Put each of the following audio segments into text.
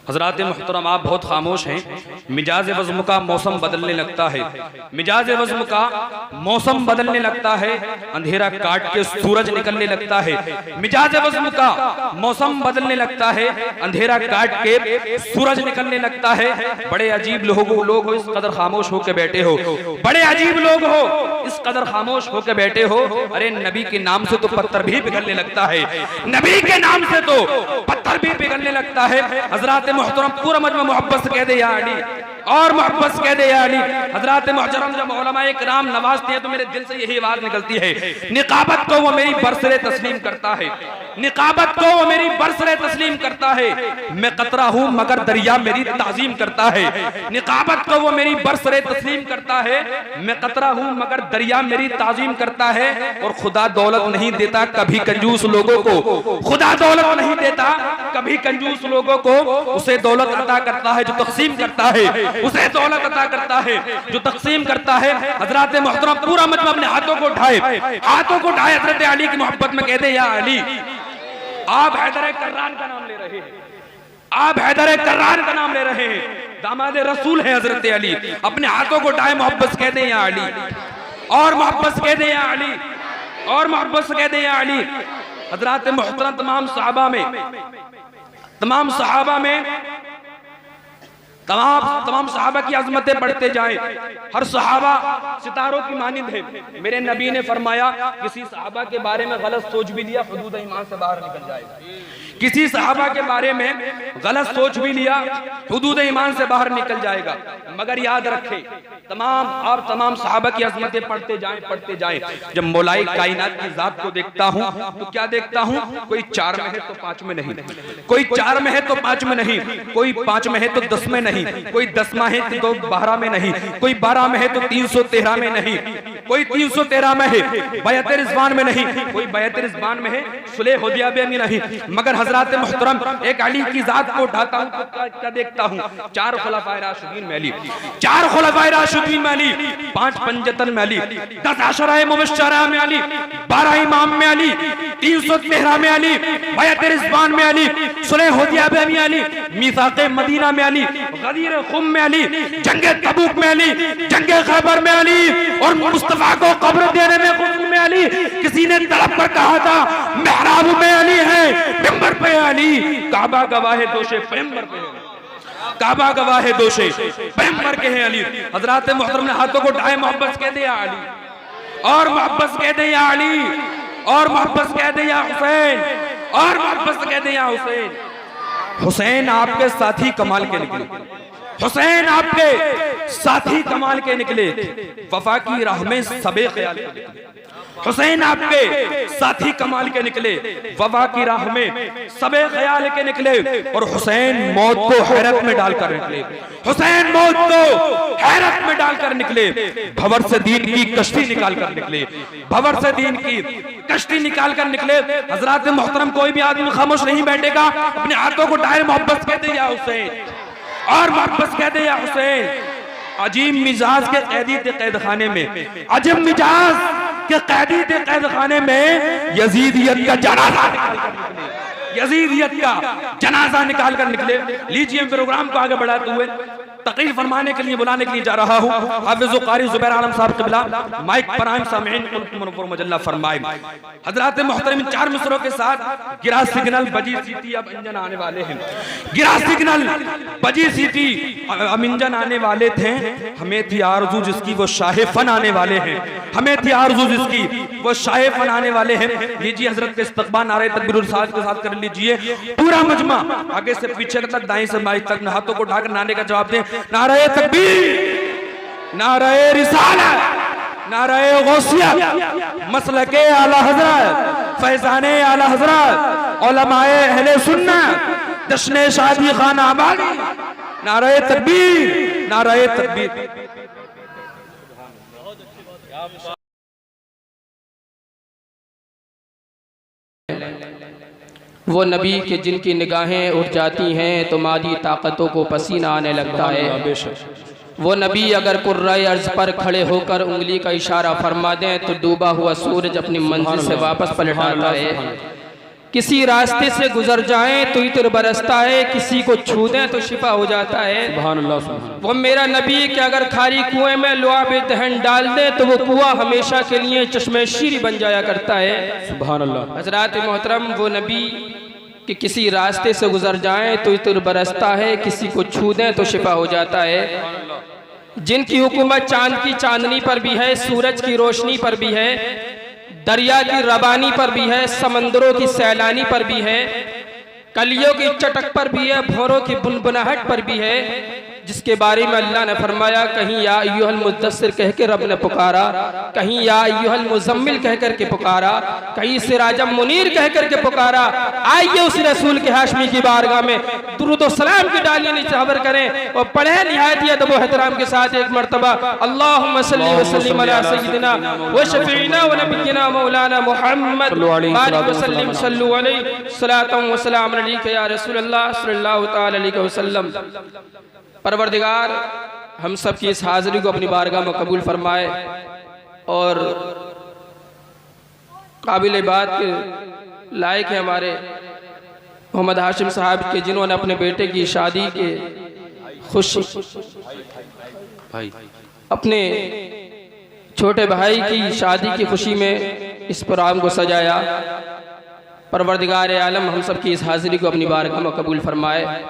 हज़रात मुहतरम, आप बहुत खामोश हैं। मिजाज वज़्म का मौसम बदलने लगता है, मिजाज वज़्म का मौसम बदलने लगता है, अंधेरा काट के सूरज निकलने लगता है। मिजाज वज़्म का मौसम बदलने लगता है, अंधेरा काट के सूरज निकलने लगता है। बड़े अजीब लोग हो, इस कदर खामोश होकर बैठे हो। बड़े अजीब लोग हो, इस कदर खामोश होकर बैठे हो। अरे नबी के नाम से तो पत्थर भी पिघलने लगता है, नबी के नाम से तो पत्थर भी पिघलने लगता है। हज़रात मुहतरम, पूरा मजमा मोहब्बत से कह दे या अली, और मोहब्बत से कह दे या अली। हज़रात मुहतरम, जब उलमाए किराम नवाजते हैं तो मेरे दिल से यही आवाज निकलती है, निकाबत को वो मेरी बरसरे तस्लीम करता है, निकाबत को वो मेरी बरसरे तस्लीम करता है। मैं कतरा हूँ मगर दरिया मेरी ताजीम करता है। निकाबत को वो मेरी बरसरे तस्लीम करता है, मैं कतरा हूँ मगर दरिया मेरी ताजीम करता है। और खुदा दौलत नहीं देता कभी कंजूस लोगों को, खुदा दौलत नहीं देता कभी कंजूस लोगों को। उसे दौलत अता करता है जो तकसीम करता है, उसे दौलत अता करता है जो तकसीम करता है। हज़रात मुहतरम, पूरा मजमा अपने हाथों को उठाए, हाथों को उठाए, हज़रत अली की मोहब्बत में कह दे या अली। आप हैदर कर्रान का नाम ले रहे हैं, आप हैदर कर्रान का नाम ले रहे हैं, दामाद रसूल है हज़रत अली। अपने हाथों को उठाए, मोहब्बत से कह दे या अली, और मोहब्बत से कह दे या अली, और मोहब्बत से कह दे या अली। हज़रात मुहतरम, तमाम सहाबा में तमाम सहाबा की अजमतें बढ़ते जाएं। हर सहाबा सितारों की मानिंद है। मेरे नबी ने फरमाया, किसी सहाबा के बारे में गलत सोच भी लिया, हुदूद ईमान से बाहर निकल जाएगा। किसी सहाबा के बारे में गलत सोच भी लिया, हुदूद ईमान से बाहर निकल जाएगा। मगर याद रखें, तमाम सहाबा की अजमतें पढ़ते जाएं। जब मौलाई कायनात की जात को देखता हूँ तो क्या देखता हूँ? कोई 4 में है तो 5 में नहीं, कोई 4 में है तो 5 में नहीं, कोई 5 में है तो 10 में नहीं, कोई 10 में है तो 12 में नहीं, कोई 12 में है तो 313 में नहीं, कोई 313 में है, बैअत रिज़वान में नहीं, कोई बैअत रिज़वान में है, सुलह हुदैबिया में नहीं। मगर हज़रात मुहतरम, एक अली की जात को उठाता हूँ तो क्या देखता हूँ? 4 खुलफाए राशिदीन में अली, 4 खुलफाए राशिदीन में अली, 5 पंजतन में अली, 10 अशराए मुबश्शरा में अली, 12 इमाम में अली, 313 में अली, बैअत रिज़वान में अली, सुलह हुदैबिया में अली, मीसाक़े मदीना में अली, गदीर खुम में अली, जंगे तबूक में अली, जंगे खैबर में अली, और मुस्तफा को कब्र देने में गुस्ल में अली। किसी ने तड़प कर कहा था, मेहराब में अली है, मिंबर पे अली, काबा गवाह दोषे पैगंबर पे, काबा गवाह दोषे पैगंबर के हैं अली। हज़रात मुहतरम ने हाथों को उठाए, मोहब्बत कह दे या अली, और मोहब्बत कह दे या अली, और मोहब्बत कह दे या हुसैन, और मोहब्बत कह दे या हुसैन। हुसैन आपके साथी कमाल के निकले, हुसैन आपके साथी कमाल के निकले, वफा की राह में सबे ख्याल के निकले। हुसैन आपके साथी कमाल के निकले, वफा की राह में सबे ख्याल के निकले। और हुसैन मौत को हैरत में डालकर निकले, हुसैन मौत को हैरत में डालकर निकले। भंवर से दीन की कश्ती निकाल कर निकले, भंवर से दीन की कश्ती निकाल कर निकले। हज़रात मुहतरम, कोई भी आदमी खामोश नहीं बैठेगा, अपने हाथों को उठाए, मोहब्बत कहते या हुसैन, और मोहब्बत कहते या हुसैन। अजीब मिजाज के कैदी थे कैद खाने में, अजीब मिजाज के कैदी थे कैद खाने में, यजीदियत का जनाजा निकाल कर निकले, यजीदियत का जनाजा निकाल कर निकले। लीजिए, प्रोग्राम को आगे बढ़ाते हुए तकरीर फरमाने के लिए बुलाने के लिए जा रहा हूँ हाफिज़ व क़ारी ज़ुबैर आलम साहब क़िबला, माइक पर आइम सामईन मुनव्वर मजल्ला फरमाए। हज़रात मुहतरम, 4 मिसरों के साथ गिरा सिग्नल बजी सीटी, अब इंजन आने वाले हैं। गिरा सिग्नल बजी सीटी, अब इंजन आने वाले थे। हमें थी आरज़ू जिसकी वो शाहे फन आने वाले हैं, हमें थी आरज़ू जिसकी वो शाहे फन आने वाले हैं। लीजिए, हज़रत के इस्तक़बाल नारे तकबीरुल साज के साथ कर लीजिए। पूरा मजमा आगे से पीछे तक, दाएं से बाएं तक, हाथों को उठाकर नारे का जवाब दें। नारे तकबीर, नारे रिसालत, नारे गौसियत, मसलके आला हज़रत, फैज़ाने आला हज़रत, उलमाए अहले सुन्नत, जश्न शादी खाना आबादी। नारे तकबीर, नारे तकबीर। वो नबी के जिनकी निगाहें उठ जाती हैं तो मादी ताकतों को पसीना आने लगता है। वो नबी अगर कुर्राए अर्ज़ पर खड़े होकर उंगली का इशारा फरमा दें तो डूबा हुआ सूरज अपनी मंजिल से वापस पलट आता है। किसी रास्ते से गुजर जाएं तो इत्र बरसता है, किसी को छू दें तो शिफा हो जाता है। सुभान अल्लाह, सुभान अल्लाह। वो मेरा नबी कि अगर खाली कुएं में लुआब दहन डाल दे तो वो कुआं हमेशा के लिए चश्मे शीरी बन जाया करता है। सुभान अल्लाह। हजरात मोहतरम, वो नबी कि किसी रास्ते से गुजर जाएं तो इत्र बरसता है, किसी को छू दें तो शिफा हो जाता है। जिनकी हुकूमत चांद की चांदनी पर भी है, सूरज की रोशनी पर भी है, दरिया की रबानी पर भी है, समंदरों की सैलानी पर भी है, कलियों की चटक पर भी है, भौरों की बुनबुनाहट पर भी है, जिसके बारे में अल्लाह ने फरमाया कहीं या अय्युहल मुद्दस्सिर कह के रब ने पुकारा, कहीं या अय्युहल मुज़म्मिल कह कर के पुकारा, कहीं सिराजम मुनीर कह कर के पुकारा। आइए उस रसूल के हाशमी की बारगाह में दुरूद व सलाम की डालियां निछावर करें और पढ़े निहायत अदब व एहतराम के साथ एक मरतबा अल्लाहुम्मा सल्ली व सल्लिम अला सय्यिदिना व शफीना व नबिय्यिना मौलाना मुहम्मद व सल्लिम सल्लु अलैहि सलातन व सलाम अलैका या रसूलल्लाह सल्लल्लाहु तआला अलैहि वसल्लम। परवरदिगार हम सब की इस हाज़िरी को अपनी बारगाह में कबूल फरमाए और काबिल बात के लायक है हमारे मोहम्मद हाशिम साहब के, जिन्होंने अपने बेटे की शादी के खुशी अपने छोटे भाई की शादी की खुशी में इस प्रोग्राम को सजाया। परवरदिगार आलम हम सब की इस हाज़िरी को अपनी बारगाह में कबूल फरमाए।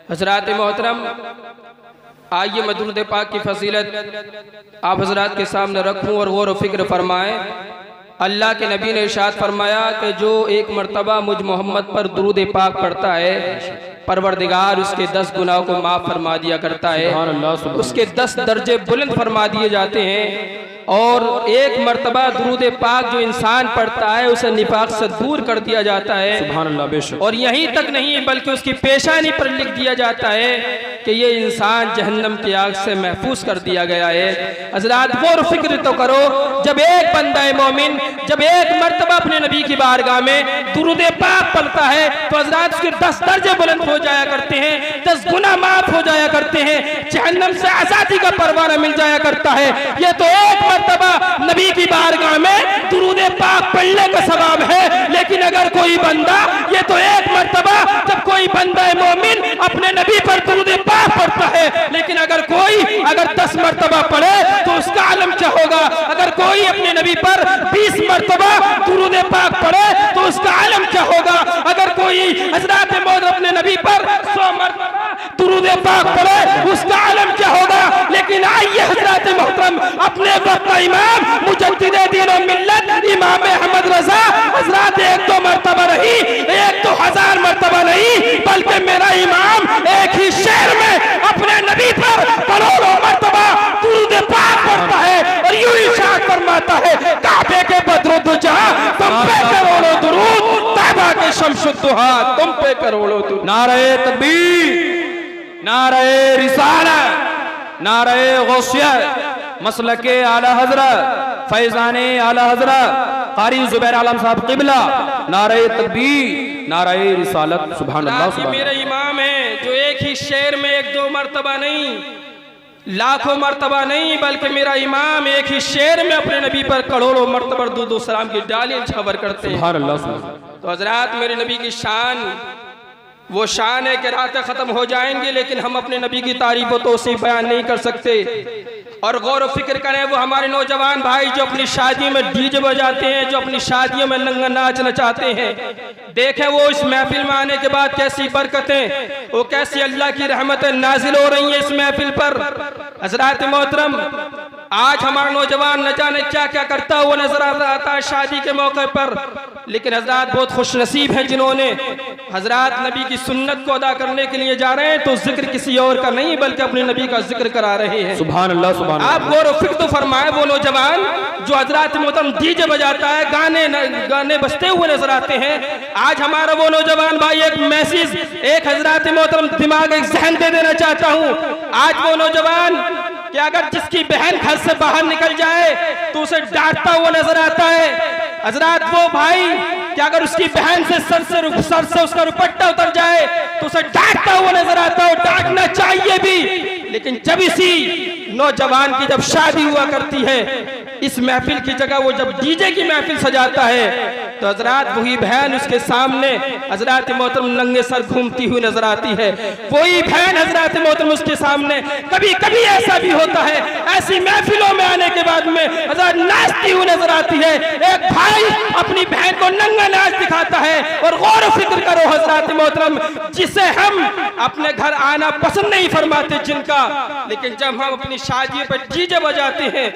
हज़रात मोहतरम, आइए मैं दुरूद पाक की फजीलत आप हज़रात के सामने रखूं और गौर व फिक्र फरमाएं। अल्लाह के नबी ने इरशाद फरमाया कि जो एक मरतबा मुझ मोहम्मद पर दुरूद पाक पढ़ता है, परवरदिगार उसके 10 गुनाहों को माफ़ फरमा दिया करता है, उसके 10 दर्जे बुलंद फरमा दिए जाते हैं। और एक मरतबा दुरूद पाक जो इंसान पढ़ता है उसे निफाक से दूर कर दिया जाता है। सुभान अल्लाह, बेशक। और यहीं तक नहीं बल्कि उसकी पेशानी पर लिख दिया जाता है कि ये इंसान जहन्नम की आग से महफूज कर दिया गया है। हज़रात गौर फिक्र तो करो, जब एक बंदा मोमिन जब एक मरतबा अपने नबी की बारगाह में दुरूद पाक पढ़ता है तो हज़रात उसके 10 दर्जे बुलंद हो जाया करते हैं, 10 गुना माफ हो जाया करते हैं, जहन्नम से आज़ादी का परवाना मिल जाया करता है। ये तो एक मरतबा नबी की बारगाह में दुरूद पाक पढ़ने का सवाब है। लेकिन अगर कोई बंदा, ये तो एक मरतबा जब कोई बंदा मोमिन अपने नबी पर दुरूद पाक पढ़ता है, लेकिन अगर 10 मरतबा पढ़े तो उसका आलम क्या होगा। अगर कोई अपने नबी पर 20 मरतबा दुरूद पाक पढ़े तो उसका आलम क्या होगा। अगर कोई हज़रात मौत अपने नबी पर 100 मरतबा दुरूद पाक पढ़े उसका आलम क्या होगा। लेकिन आइए हज़रात मोहतरम, अपने वक्त का इमाम मुजद्दिद दीन व मिल्लत इमाम अहमद रज़ा हज़रात 1-2 मरतबा नहीं, 1-2 हज़ार मरतबा नहीं, बल्कि मेरा इमाम एक ही शहर में अपने नबी पर करोड़ों मरतबा दुरूद पाक पढ़ता है और यूं इरशाद फरमाता है काबे के बदरुद्दुजा तुम पे करोड़ों दुरूद, तैबा के शमसुद्दुहा तुम पे करोड़ों दुरूद। नारे तकबीर, नारे रिसालत, नारे गौसियत, मसलके आला हजरत, फैजाने आला हजरत कारी जुबैर आलम साहब क़िबला, नारे तकबीर, नारे रिसालत। सुभान अल्लाह, सुभान। मेरा इमाम है जो एक ही शेर में 1-2 मरतबा नहीं, लाखों मरतबा नहीं, बल्कि मेरा इमाम एक ही शेर में अपने नबी पर करोड़ों मरतबा दुरूद सलाम की डालियां छावर करते हैं। सुभान अल्लाह, सुभान। तो हज़रात, मेरे नबी की शान वो शान है कि रातें ख़त्म हो जाएंगी लेकिन हम अपने नबी की तारीफ़ तो उसे बयान नहीं कर सकते। और गौर व फिक्र करें वो हमारे नौजवान भाई जो अपनी शादियों में डीजे बजाते हैं, जो अपनी शादियों में नंगा नाच नचाते हैं, देखें वो इस महफिल में आने के बाद कैसी बरकतें, वो कैसी अल्लाह की रहमतें नाजिल हो रही हैं इस महफिल पर। हज़रात मोहतरम, आज हमारा नौजवान न जाने क्या क्या करता हुआ नजर आता है शादी के मौके पर, लेकिन हज़रात बहुत खुश नसीब हैं जिन्होंने हज़रात नबी की सुन्नत को अदा करने के लिए जा रहे हैं तो जिक्र किसी और का नहीं बल्कि अपने नबी का जिक्र करा रहे हैं। सुभान अल्लाह, सुभान। आप गौर व फिक्र तो फरमाए वो नौजवान जो हज़रात मोहतरम डीजे बजाता है, गाने बजते हुए नजर आते हैं। आज हमारा वो नौजवान भाई एक मैसेज, एक हज़रात मोहतरम दिमाग एक जहन दे देना चाहता हूँ। आज वो नौजवान कि अगर जिसकी बहन घर से बाहर निकल जाए तो उसे डांटता हुआ नजर आता है। हज़रात वो भाई कि अगर उसकी बहन से सर से उसका दुपट्टा उतर जाए तो उसे डांटता हुआ नजर आता है, डांटना चाहिए भी। लेकिन जब इसी नौजवान की जब शादी हुआ करती है, इस महफिल की जगह वो जब डीजे की महफिल सजाता है तो हजरात वही बहन उसके सामने हजरत मोहतरम नंगे सर घूमती हुई नजर आती है। वही बहन हजरत मोहतरम उसके सामने कभी कभी ऐसा भी होता है, ऐसी महफिलों में आने के बाद में हजरत नाचती हुई नजर आती है। एक भाई अपनी बहन को नंगा नाच दिखाता है और गौर फिक्र करो हजरत मोहतरम, जिसे हम अपने घर आना पसंद नहीं फरमाते जिनका, लेकिन जब हम अपनी शादी पर डीजे बजाते हैं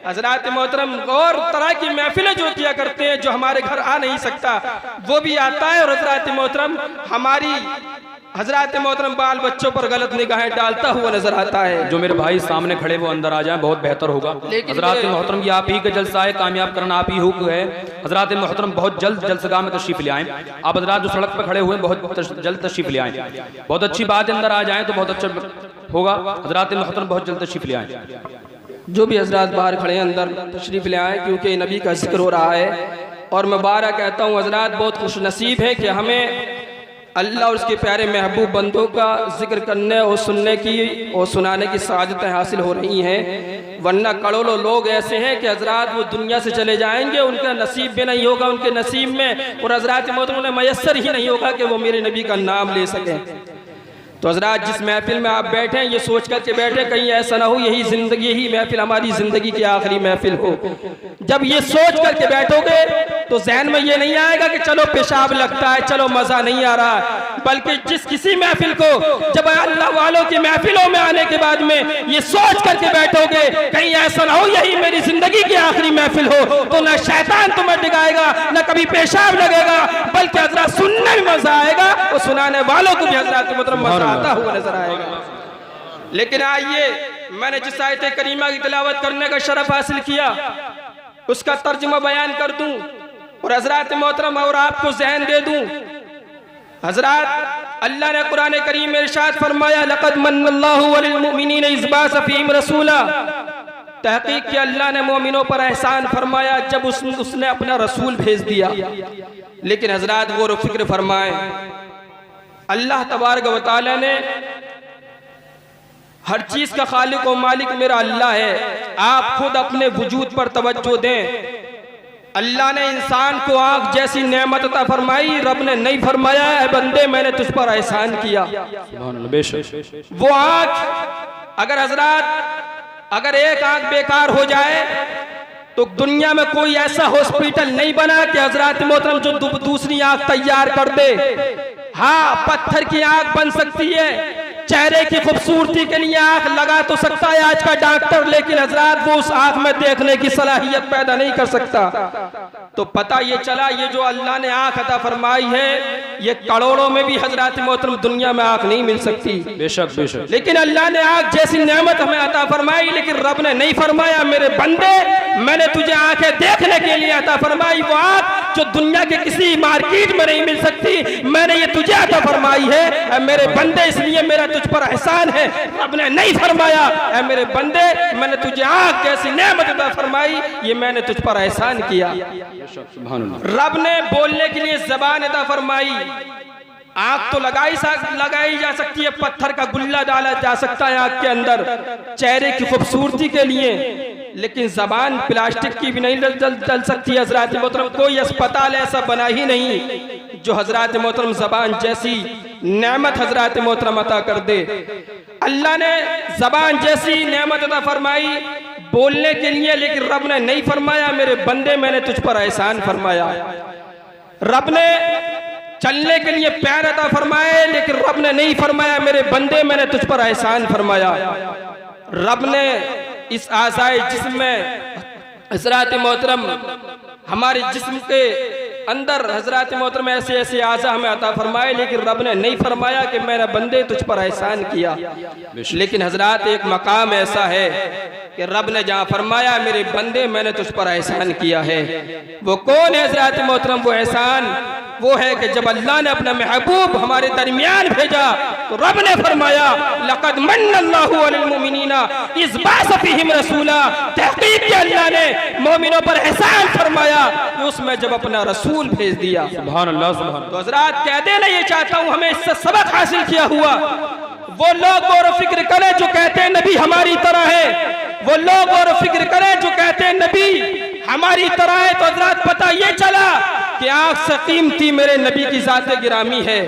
हजरत मोहतरम और तरह की महफिलें जो किया करते हैं, जो हमारे घर आ नहीं सकता वो भी आता है और हजरत मोहतरम हमारी हजरत मोहतरम बाल बच्चों पर गलत निगाहें डालता हुआ नजर आता है। जो मेरे भाई सामने खड़े वो अंदर आ जाए बहुत बेहतर होगा। हजरत मोहतरम ये आप ही का जलसा है, कामयाब करना आप ही हुक्म है। हजरत मोहतरम बहुत जल्द जलसगाह में तशरीफ ले आए। आप हजरत जो सड़क पर खड़े हुए बहुत जल्द तशरीफ ले आए, बहुत अच्छी बात है, अंदर आ जाए तो बहुत अच्छा होगा। हजरत मोहतरम बहुत जल्द तशरीफ ले आए। जो भी हजरत बाहर खड़े हैं अंदर तशरीफ ले आए, क्योंकि नबी का जिक्र हो रहा है। और मैं बारह कहता हूँ हजरत बहुत खुश नसीब है कि हमें अल्लाह और उसके प्यारे महबूब बंदों का जिक्र करने और सुनने की और सुनाने की सआदतें हासिल हो रही हैं। वरना करोड़ों लोग ऐसे हैं कि हजरत वो दुनिया से चले जाएंगे, उनका नसीब भी नहीं होगा उनके नसीब में, और हजरत मोहतरम उन्हें मयसर ही नहीं होगा कि वो मेरे नबी का नाम ले सकें। तो हजरत जिस महफिल में आप बैठे हैं ये सोच कर के बैठे कहीं ऐसा ना हो यही जिंदगी, यही महफिल हमारी जिंदगी की आखिरी महफिल हो। जब ये सोच करके बैठोगे तो जहन में ये नहीं आएगा कि चलो पेशाब लगता है, चलो मजा नहीं आ रहा, बल्कि जिस किसी महफिल को जब अल्लाह वालों की महफिलों में आने के बाद में ये सोच करके बैठोगे कहीं ऐसा ना हो यही मेरी जिंदगी की आखिरी महफिल हो, तो ना शैतान तुम्हें डिगाएगा ना कभी पेशाब लगेगा, बल्कि हजरत सुनने में मजा आएगा और सुनाने वालों को भी हजरत मोहतरम मजा आता हुआ नजर आएगा। लेकिन आइए मैंने जिस आयत करीमा की तिलावत करने का शरफ हासिल किया उसका तर्जुमा बयान कर दूं और हजरत मोहतरम और आपको ज़हन दे दूं। हजरत अल्लाह ने कुरान करीम में इरशाद फरमाया लक़द मन्नल्लाहु अलल मुमिनीन इज़ बअस फ़ीहिम रसूला, तहकीक कि अल्लाह ने मोमिनों पर एहसान फरमाया जब उसने अपना रसूल भेज दिया। लेकिन हजरत गौर फिक्र फरमाएं, अल्लाह तबारक व तआला ने हर चीज का खालिक और मालिक मेरा अल्लाह है। आप खुद अपने वजूद पर तवज्जो दें। अल्लाह ने इंसान को आंख जैसी नेमत अता फरमाई, रब ने नहीं फरमाया है बंदे मैंने तुझ पर एहसान किया। वो आंख अगर हजरत अगर एक आंख बेकार हो जाए तो दुनिया में कोई ऐसा हॉस्पिटल नहीं बना कि हजरत मोहतरम जो दूसरी आंख तैयार कर दे। हाँ पत्थर की आंख बन सकती है, चेहरे की खूबसूरती के लिए आंख लगा तो सकता है आज का डॉक्टर, लेकिन हजरत वो उस आंख में देखने की सलाहियत पैदा नहीं कर सकता। तो पता ये चला ये जो अल्लाह ने आंख अता फरमाई है ये करोड़ों में भी हजरत मोहतरम दुनिया में आंख नहीं मिल सकती। बेशक बेशक। लेकिन अल्लाह ने आंख जैसी नेमत हमें अता फरमाई, लेकिन रब ने नहीं फरमाया मेरे बंदे मैंने तुझे आंखें देखने के लिए अता फरमाई। वो आंख जो दुनिया के किसी मार्केट में नहीं मिल सकती मैंने ये तुझे अता फरमाई है मेरे बंदे, इसलिए मेरा तुझ पर एहसान है। रब ने नहीं फरमाया ऐ मेरे बंदे मैंने तुझे आंख जैसी नेमत अता फरमाई, ये मैंने तुझ पर एहसान किया। रब ने बोलने के लिए ज़बान अता फरमाई, आंख तो लगाई जा सकती है, पत्थर का गुल्ला डाला जा सकता है आंख के अंदर चेहरे की खूबसूरती के लिए, लेकिन जबान प्लास्टिक की भी नहीं चल सकती। हजरत मोहतरम कोई अस्पताल ऐसा बना ही नहीं जो हजरत मोहतरम जबान जैसी नेमत हजरत मोहतरम अता कर दे। अल्लाह ने जबान जैसी नेमत अता फरमाई बोलने के लिए, लेकिन रब ने नहीं फरमाया मेरे बंदे मैंने तुझ पर एहसान फरमाया। रब ने चलने के लिए पैर अता फरमाए, लेकिन रब ने नहीं फरमाया मेरे बंदे मैंने तुझ पर एहसान फरमाया। रब ने इस आज़ाए जिस्म में हजरत मोहतरम हमारे जिस्म के अंदर हजरत मोहतरम ऐसे ऐसे आज़ा हमें अता फरमाए, लेकिन रब ने नहीं फरमाया कि मेरा बंदे तुझ पर एहसान किया। लेकिन हजरत एक मकाम ऐसा है कि रब ने जहाँ फरमाया मेरे बंदे मैंने तुझ पर एहसान किया है, वो कौन है हजरत मोहतरम? वो एहसान वो है कि जब अल्लाह ने अपना महबूब हमारे दरमियान भेजा तो रब ने फरमाया लक़द मन्नल्लाहु अलल मुमिनीना इज़ बअस फ़ीहिम रसूला, तहक़ीक़ के अल्लाह ने मोमिनों पर एहसान फरमाया कि उसमें जब अपना रसूल भेज दिया। सुभान अल्लाह सुभान। तो हज़रात कह देना ये चाहता हूँ हमें इससे सबक हासिल किया हुआ वो लोग गौर फिक्र करें जो कहते हैं नबी हमारी तरह है, वो लोग गौर फिक्र करें जो कहते हैं नबी हमारी तरह है। तो हज़रात पता ये चला कि आँख से कीमती मेरे नबी की ज़ात गिरामी है,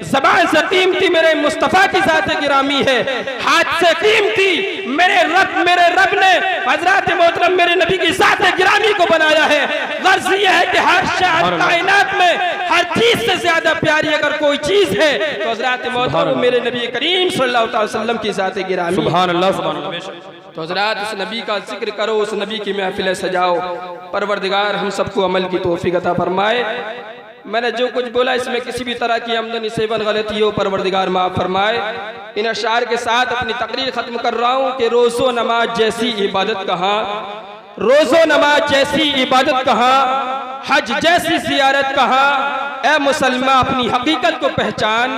ज़बान से कीमती मेरे मुस्तफ़ा की ज़ात गिरामी है, हाथ से कीमती मेरे रब ने हज़रत मोहतरम मेरे नबी की ज़ात गिरामी को बनाया है। गर्ज़ ये है कि हर कायनात में हर चीज़ से ज़्यादा प्यारी अगर कोई चीज़ है तो हज़रत मोहतरम मेरे नबी करीम सल्लल्लाहु अलैहि वसल्लम की ज़ात गिरामी। सुभान अल्लाह। तो हज़रात उस नबी का जिक्र करो, उस नबी की महफिल सजाओ। परवरदिगार हम सबको अमल की तौफीक अता फरमाए। मैंने जो कुछ बोला इसमें किसी भी तरह की आमदनी सेवन गलती हो परवरदिगार माफ़ फरमाए। इन अशार के साथ अपनी तकरीर ख़त्म कर रहा हूँ कि रोज़ो नमाज जैसी इबादत कहाँ, रोज़ो नमाज जैसी इबादत कहाँ, हज जैसी ज़ियारत कहाँ। ए मुसलमान अपनी हकीकत को पहचान,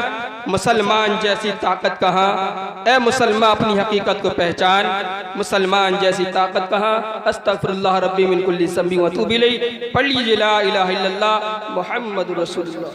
मुसलमान जैसी ताकत कहाँ। ए मुसलमान अपनी हकीकत को पहचान, मुसलमान जैसी ताकत कहाँ। अस्तगफिरुल्लाह रब्बी मिन कुल्ली ज़ंबि व अतूबु इलैह। पढ़ लीजिए ला इलाहा इल्लल्लाह मुहम्मदुर रसूलुल्लाह।